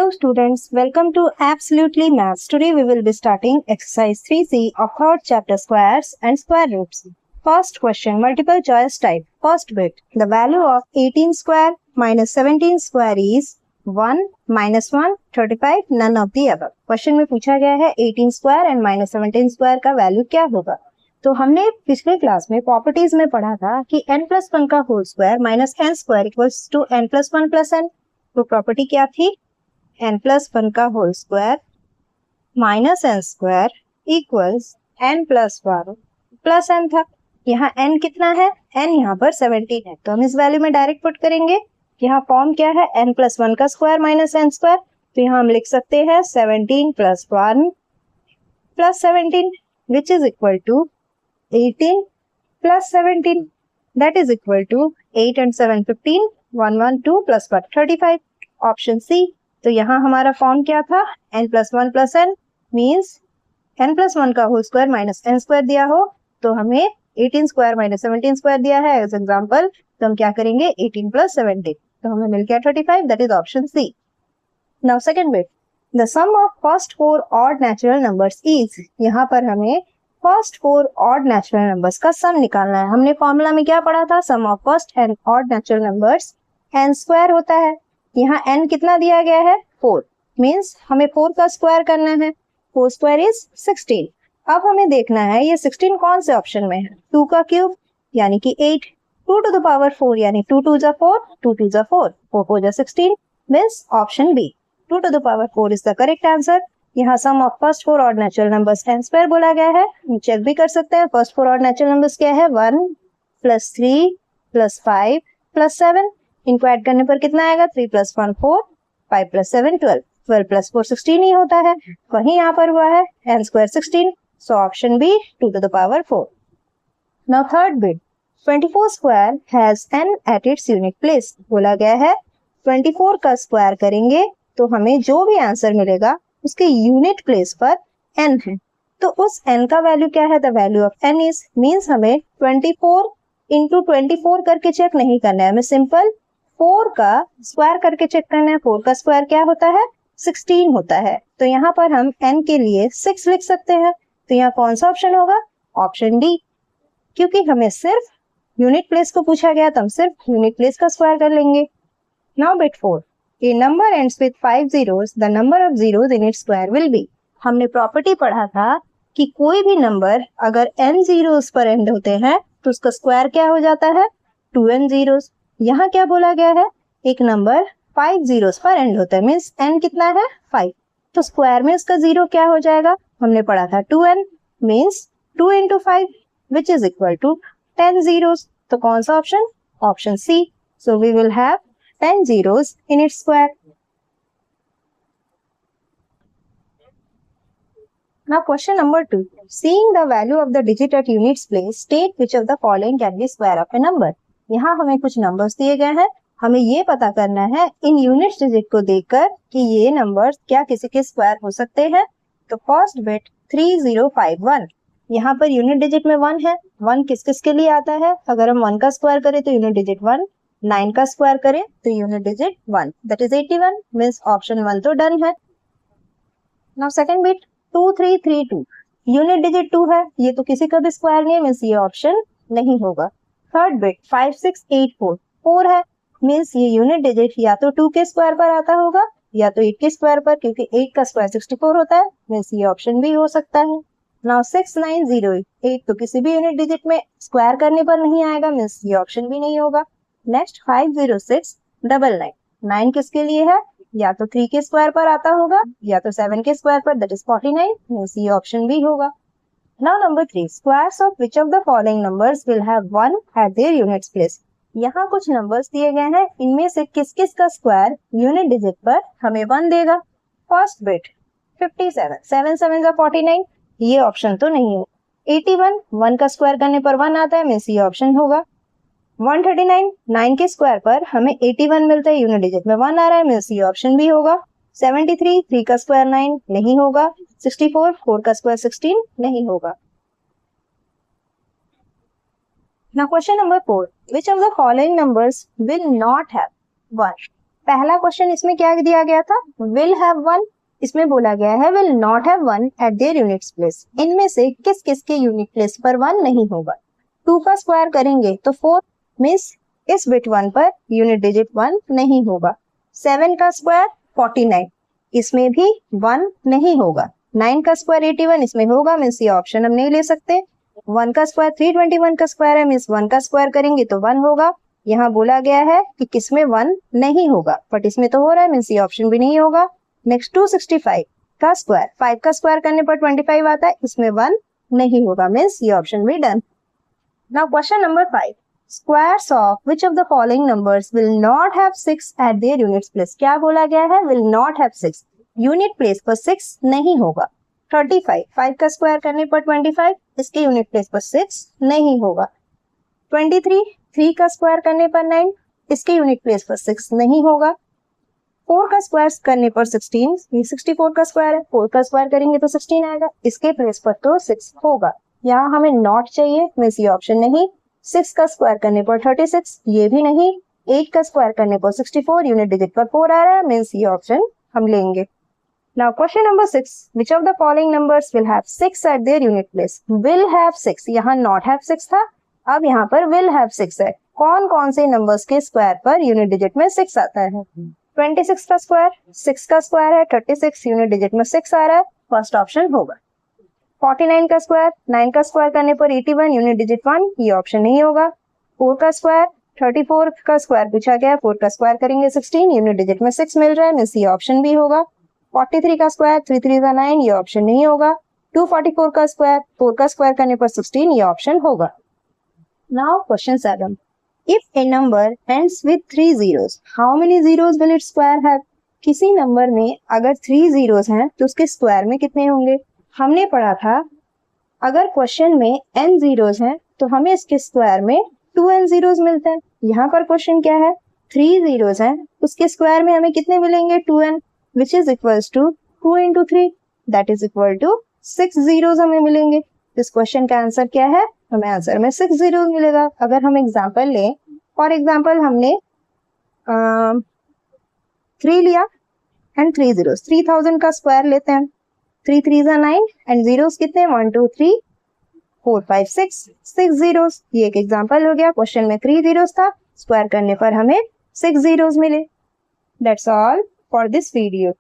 Hello students, welcome to Absolutely Maths. Today we will be starting exercise 3C of third chapter squares and square roots. First question, multiple choice type. First bit, the value of 18 square minus 17 square is 1, minus 1, 35, none of the above. Question में पूछा गया है 18 square and minus 17 square का value क्या होगा। तो हमने पिछले क्लास में प्रॉपर्टीज में पढ़ा था कि n+1 का whole square minus n square equals to n+1 plus n। तो प्रॉपर्टी क्या थी, n+1 का whole square minus n square equals n+1 plus n था। यहाँ n कितना है, n यहाँ पर 17 है, तो हम इस वैल्यू में डायरेक्ट पुट करेंगे। यहाँ फॉर्म क्या है, n+1 का स्क्वायर माइनस n स्क्वायर, तो यहाँ हम लिख सकते हैं 17 + 1 + 17 which is equal to 18 + 17 that is equal to 8 and 7 15 112 + 1 35। Option C. तो यहाँ हमारा फॉर्म क्या था, n+1 + n मीन्स n+1 का whole square minus n square दिया हो तो हमें 18 स्क्वायर माइनस 17 स्क्वायर दिया है एज एग्जांपल, तो हम क्या करेंगे 18 + 17, तो हमें मिल गया 35, that is option C. Now second bit, the sum of first 4 odd natural numbers is, यहाँ पर हमें फर्स्ट 4 ऑड नेचुरल नंबर्स का सम निकालना है। हमने फॉर्मूला में क्या पढ़ा था, sum of first and odd natural numbers n square होता है। यहाँ n कितना दिया गया है 4, मीन्स हमें 4 का स्क्वायर करना है, 4 स्क्वायर इज 16। अब हमें देखना है ये 16 कौन से ऑप्शन में है, 2 का क्यूब यानी कि 8, 2 to the power 4 यानी 2 2 जा 4, 2 2 जा 4, 4 4 जा 16 means option B 2 to the power 4 is the correct answer. यहाँ sum of first 4 odd natural numbers n square बोला गया है, हम चेक भी कर सकते हैं। फर्स्ट 4 ऑड नेचुरल नंबर्स क्या है, 1 + 3 + 5 + 7, इनको ऐड करने पर कितना आएगा, 3 + 1 4, 5 + 7 12, 12 + 4 16 ही होता है। वहीं यहाँ पर हुआ है n square 16, so option B 2 to the power 4। Now third bit, 24 square has n at its unit place, बोला गया है 24 का स्क्वायर करेंगे तो हमें जो भी आंसर मिलेगा उसके यूनिट प्लेस पर n है। तो उस n का वैल्यू क्या है, the value of n is, means हमें 24 इंटू 24 करके चेक नहीं करना है, हमें सिंपल 4 का स्क्वायर करके चेक करना है। 4 का स्क्वायर क्या होता है, 16 होता है। तो यहाँ पर हम n के लिए 6 लिख सकते हैं। तो यहाँ कौन सा ऑप्शन होगा, ऑप्शन डी, क्योंकि हमें सिर्फ यूनिट प्लेस को पूछा गया तो हम सिर्फ यूनिट प्लेस का स्क्वायर कर लेंगे। Now bit 4, A number ends with 5 zeros, the number of zeros in its square will be. हमने प्रॉपर्टी पढ़ा था कि कोई भी नंबर अगर n zeros पर एंड होते हैं तो उसका स्क्वायर क्या हो जाता है, 2n zeros। यहाँ क्या बोला गया है, एक नंबर 5 zeros पर एंड होता है, मीन्स n कितना है 5, तो स्क्वायर में उसका जीरो क्या हो जाएगा, हमने पढ़ा था 2n means 2 into 5 which is equal to 10 zeros। तो कौन सा option, option C. So we will have 10 zeros in its square. Now question number 2. Seeing the value of the digit at units place, state which of the following can be square of a number. यहाँ हमें कुछ numbers दिए गए हैं, हमें ये पता करना है इन यूनिट्स डिजिट को देखकर कि ये नंबर्स क्या किसी के स्क्वायर हो सकते हैं। तो फर्स्ट बिट 3051, यहाँ पर यूनिट डिजिट में 1 है, 1 किस किस के लिए आता है, अगर हम 1 का स्क्वायर करें तो यूनिट डिजिट 1, 9 का स्क्वायर करें तो unit digit 1, that is 81, means option 1 तो डन है। Now second bit 2332, unit digit 2 है, ये तो किसी का भी स्क्वायर नहीं है, मींस ये ऑप्शन नहीं होगा। थर्ड बिट 5684, 4 है, मींस ये यूनिट डिजिट या तो 2 के स्क्वायर पर आता होगा या तो 8 के स्क्वायर पर, क्योंकि 8 का स्क्वायर 64 होता है, मींस ये ऑप्शन भी हो सकता है। नाउ 6908, 8 तो किसी भी यूनिट डिजिट में स्क्वायर करने पर नहीं आएगा, मींस ये ऑप्शन भी नहीं होगा। नेक्स्ट 50699, 9 किसके लिए है, या तो 3 के स्क्वायर पर आता होगा या तो 7 के स्क्वायर पर, दैट इज 49, मींस ये ऑप्शन भी होगा। Now number 3, squares of which of the following numbers will have 1 eight there units place. यहाँ कुछ नंबर्स दिए गए हैं, इनमें से किस किस का स्क्वायर यूनिट डिजिट पर हमें 1 देगा। फर्स्ट बिट 57, 7 7 जा 49, ये ऑप्शन तो नहीं है। 81, 1 का स्क्वायर करने पर 1 आता है, मींस ये ऑप्शन होगा। 139, 9 के स्क्वायर पर हमें 81 मिलता है, यूनिट डिजिट में 1 आ रहा है, मींस ये ऑप्शन भी होगा। 73, 3 का स्क्वायर 9 नहीं होगा। 64, 4 का स्क्वायर 16 नहीं होगा। Now question number 4, which of the following numbers will not have 1? पहला क्वेश्चन इसमें क्या दिया गया था, विल हैव वन, इसमें बोला गया है will not have one eight there units place. इनमें से किस किस के यूनिट प्लेस पर वन नहीं होगा। 2 का स्क्वायर करेंगे तो 4 मींस इस बिट 1 पर यूनिट डिजिट 1 नहीं होगा। 7 का स्क्वायर 49, इसमें भी 1 नहीं होगा। 9 का स्क्वायर 81, इसमें होगा मींस ये ऑप्शन हम नहीं ले सकते। 1 का स्क्वायर 321 का स्क्वायर है मींस 1 का स्क्वायर करेंगे तो 1 होगा। यहाँ बोला गया है कि किसमें 1 नहीं होगा, बट इसमें तो हो रहा है मींस ये ऑप्शन भी नहीं होगा। नेक्स्ट 265 का स्क्वायर, 5 का स्क्वायर करने पर 25 आता है, इसमें 1 नहीं होगा मींस ये ऑप्शन भी done. Now question number 5, squares of which of the following numbers will not have 6 eight there units place. क्या बोला गया है, will not have 6, unit place पर 6 नहीं होगा। 35, 5 का स्क्वायर करने पर 25, इसके यूनिट प्लेस पर 6 नहीं होगा। 23, 3 का स्क्वायर करने पर 9, इसके यूनिट प्लेस पर 6 नहीं होगा। 4 का स्क्वायर करने पर 16, ये 64 का स्क्वायर है, 4 का स्क्वायर करेंगे तो 16 आएगा, इसके प्लेस पर तो 6 होगा। यहाँ हमें नॉट चाहिए मींस ये ऑप्शन नहीं। 6 का स्क्वायर करने पर 36, ये भी नहीं। 8 का स्क्वायर करने पर 64, यूनिट डिजिट पर 4 आ रहा है मींस ये ऑप्शन हम लेंगे। Now question number 6, which of the following numbers will have 6 eight there unit place. Will have 6, यहाँ नॉट हैव 6 था, अब यहाँ पर विल हैव 6 है। कौन कौन से नंबर्स के स्क्वायर पर यूनिट डिजिट में 6 आता है। 26 का स्क्वायर, 6 का स्क्वायर है 36, यूनिट डिजिट में 6 आ रहा है, फर्स्ट ऑप्शन होगा। 49 का स्क्वायर, 9 का स्क्वायर करने पर 81, यूनिट डिजिट 1, ये ऑप्शन नहीं होगा। 4 का स्क्वायर, 34 का स्क्वायर पूछा गया, 4 का स्क्वायर करेंगे 16, यूनिट डिजिट में 6 मिल रहा है मींस ये ऑप्शन भी होगा। 43 का स्क्वायर, 3 3 का 9, ये ऑप्शन नहीं होगा। 244 का स्क्वायर, 4 का स्क्वायर करने पर 16, ये ऑप्शन होगा। Now question 7, if a number ends with 3 zeros, how many zeros will its square have? किसी नंबर में अगर 3 zeros हैं तो उसके स्क्वायर में कितने होंगे। हमने पढ़ा था अगर क्वेश्चन में n zeros हैं तो हमें इसके स्क्वायर में 2n zeros मिलते हैं। यहाँ पर क्वेश्चन क्या है, 3 zeros हैं, उसके स्क्वायर में हमें कितने मिलेंगे 2n, which is equals to 2 into 3, that is equal to 6 zeros हमें मिलेंगे। इस क्वेश्चन का आंसर क्या है, हमें आंसर में 6 जीरोस मिलेगा। अगर हम एग्जांपल लें, फॉर एग्जांपल हमने 3 लिया एंड 3 जीरोस, 3000 का स्क्वायर लेते हैं, 3 3 9 एंड जीरोस कितने 1 2 3 4 5 6 जीरोस। ये एक एग्जांपल हो गया। क्वेश्चन में 3 जीरोस था, स्क्वायर करने पर हमें 6 जीरोस मिले। That's all for this video.